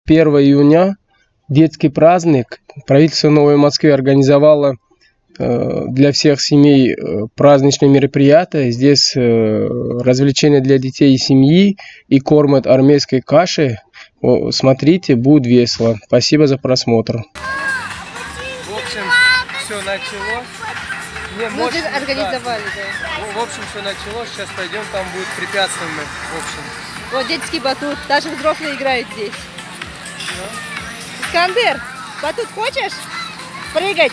1 июня детский праздник. Правительство Новой Москвы организовало для всех семей праздничные мероприятия. Здесь развлечения для детей и семьи и кормят армейской кашей. Смотрите, будет весело. Спасибо за просмотр. В общем, все началось. Мы здесь организовали, да. В общем, все началось. Сейчас пойдем, там будет препятствия. В общем. Вот детский батут. Даже взрослые играют здесь. Искандер, батут хочешь? Прыгать.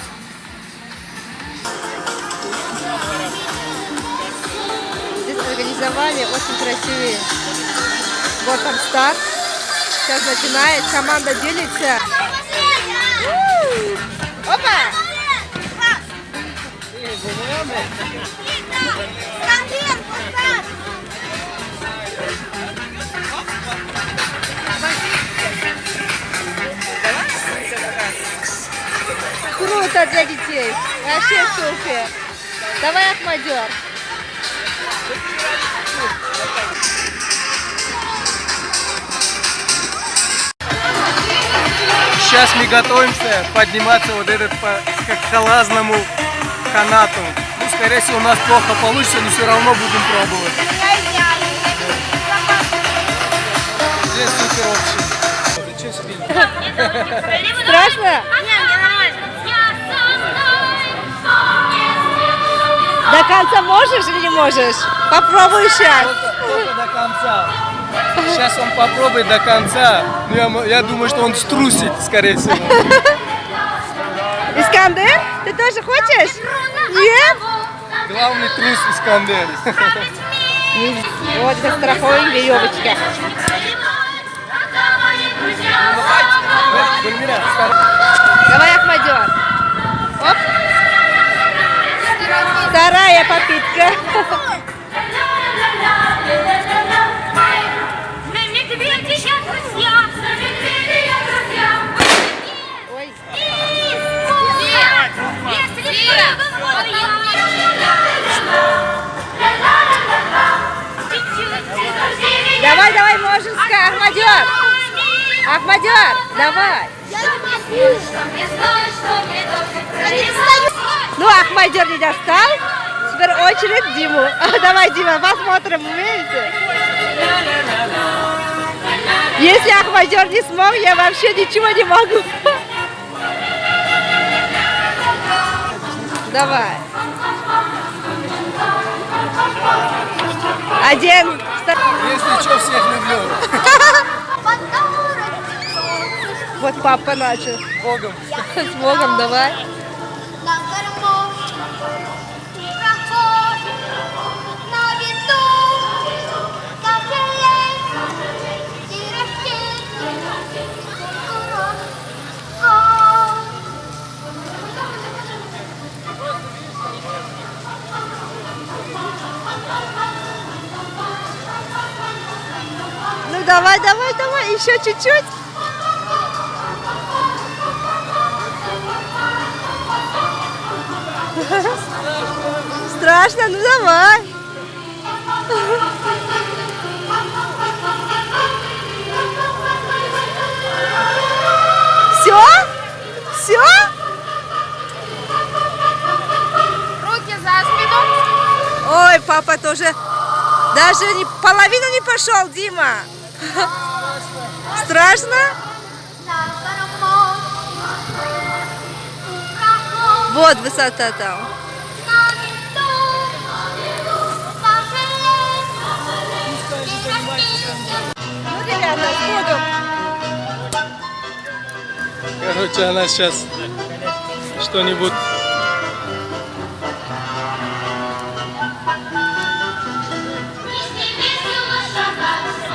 Здесь организовали очень красивый Gotham Start. Сейчас начинает, команда делится. Опа! Круто для детей. Вообще супер. Давай, Ахмадер. Сейчас мы готовимся подниматься вот этот к халазному канату. Ну, скорее всего, у нас плохо получится, но все равно будем пробовать. Здесь супер общий. Зачем спинь? Страшно? До конца можешь или не можешь? Попробуй сейчас. Только до конца. Сейчас он попробует до конца. Но я думаю, что он струсит, скорее всего. Искандер, ты тоже хочешь? Нет? Главный трус Искандер. Вот это страховая веревочка. Давай, Ахмадер. Оп. Вторая попытка. Ой. Давай, давай, можешь, Ахмадер. Ахмадер, давай. Ну, Ахмадер не достал. Теперь очередь Диму. Давай, Дима, посмотрим, умеете? Если Ахмадер не смог, я вообще ничего не могу. Давай. Один. Если что, всех люблю. Вот папа начал. С Богом. С Богом, давай. Ну давай, давай, давай, еще чуть-чуть. Страшно, ну давай. Все? Все? Руки за спину. Ой, папа тоже даже половину не пошел, Дима. Страшно? Вот высота там. Ну, ребята, с Богом. Короче, она сейчас что-нибудь...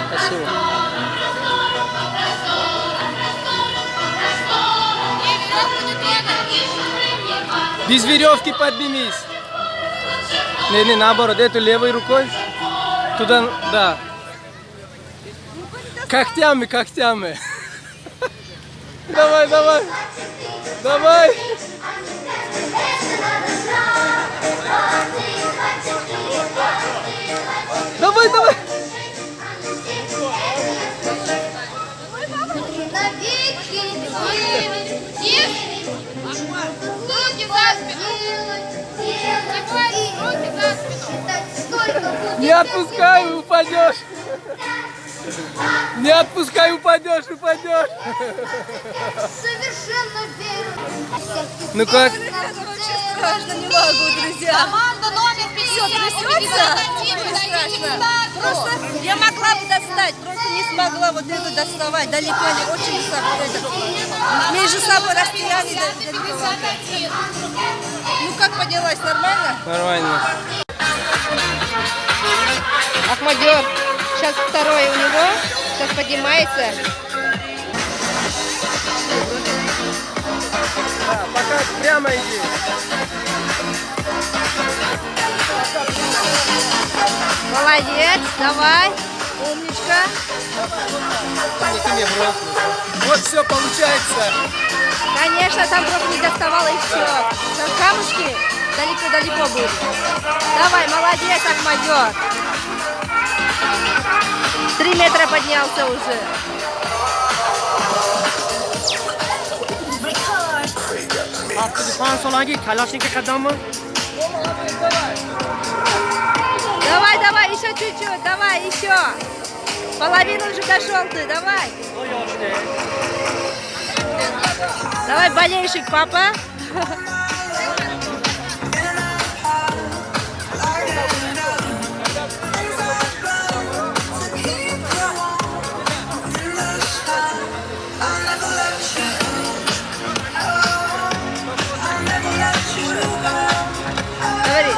Спасибо. Без веревки поднимись. Не, наоборот, эту левой рукой. Туда, да. Когтями, когтями. Давай, давай. Давай. Давай, давай. навеки. Нет? Руки за спину. Руки за спину. Не отпускай, упадешь. Не отпускай, упадешь. Совершенно верно. Ну как? Страшно, не могу, друзья. Команда номер 5. Все трясется. Просто я могла бы достать, просто не смогла вот эту доставать. Далеко они очень высоко. Между собой расстояние далеко. Ну как поднялась, нормально? Нормально. Ахмадер, сейчас второе у него, сейчас поднимается. Да, пока прямо иди. Молодец, давай, умничка. Не, ты мне бросил. Вот все получается. Конечно, там просто не доставала и все. Там камушки далеко-далеко были. Давай, молодец, Ахмадер. 3 метра поднялся уже. Давай, еще чуть-чуть, давай, еще. Половину уже дошел ты, давай. Давай, болельщик, папа. Говори.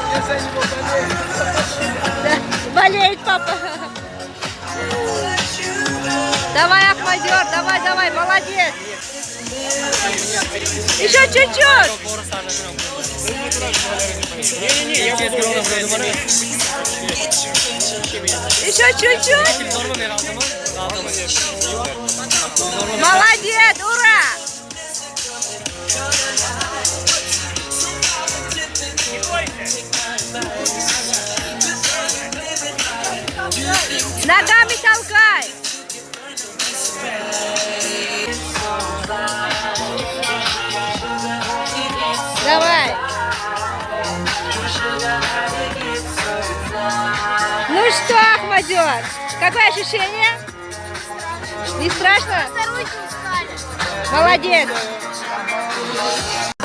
Да, болеет папа. Давай, Ахмадер, давай, молодец. Еще чуть-чуть. Еще чуть-чуть. Молодец, ура. Ногами толкай. Давай. Ну что, Ахмадер, какое ощущение? Не страшно? Молодец.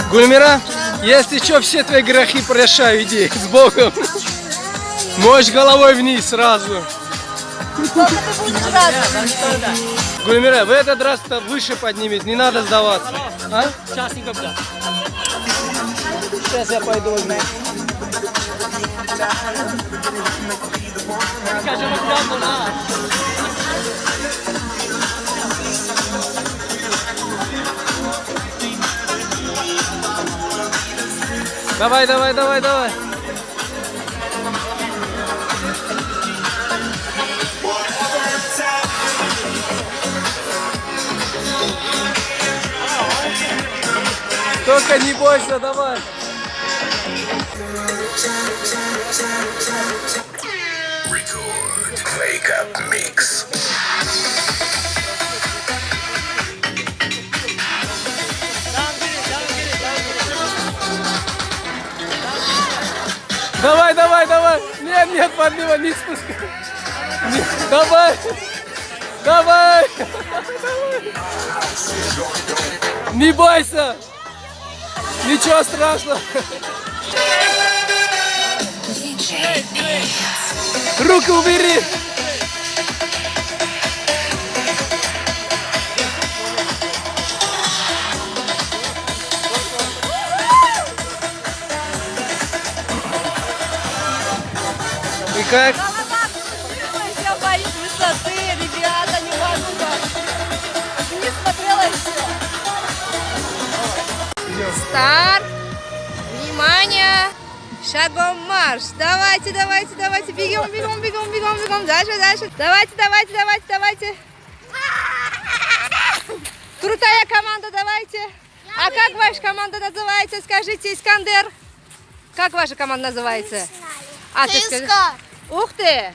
Гульмира, если что, все твои грехи прощаю, иди с Богом. Можешь головой вниз сразу. Сколько ты будешь рад? Гульмира, в этот раз-то выше поднимись, не надо сдаваться. А? Сейчас я пойду возьму. Давай. Только не бойся, давай. Record Wake Up Mix. Давай. Нет, поднимай, не спускай. Давай. Не бойся. Ничего страшного. Руку убери. И как? Я боюсь высоты, ребята, не могу так. Не смотрела еще. Старт. Внимание. Шагом марш. Давайте. Бегом. Дальше. Давайте. Крутая команда, давайте. А как ваша команда называется? Скажите, Искандер. Как ваша команда называется? А, ты скажи. Ух ты!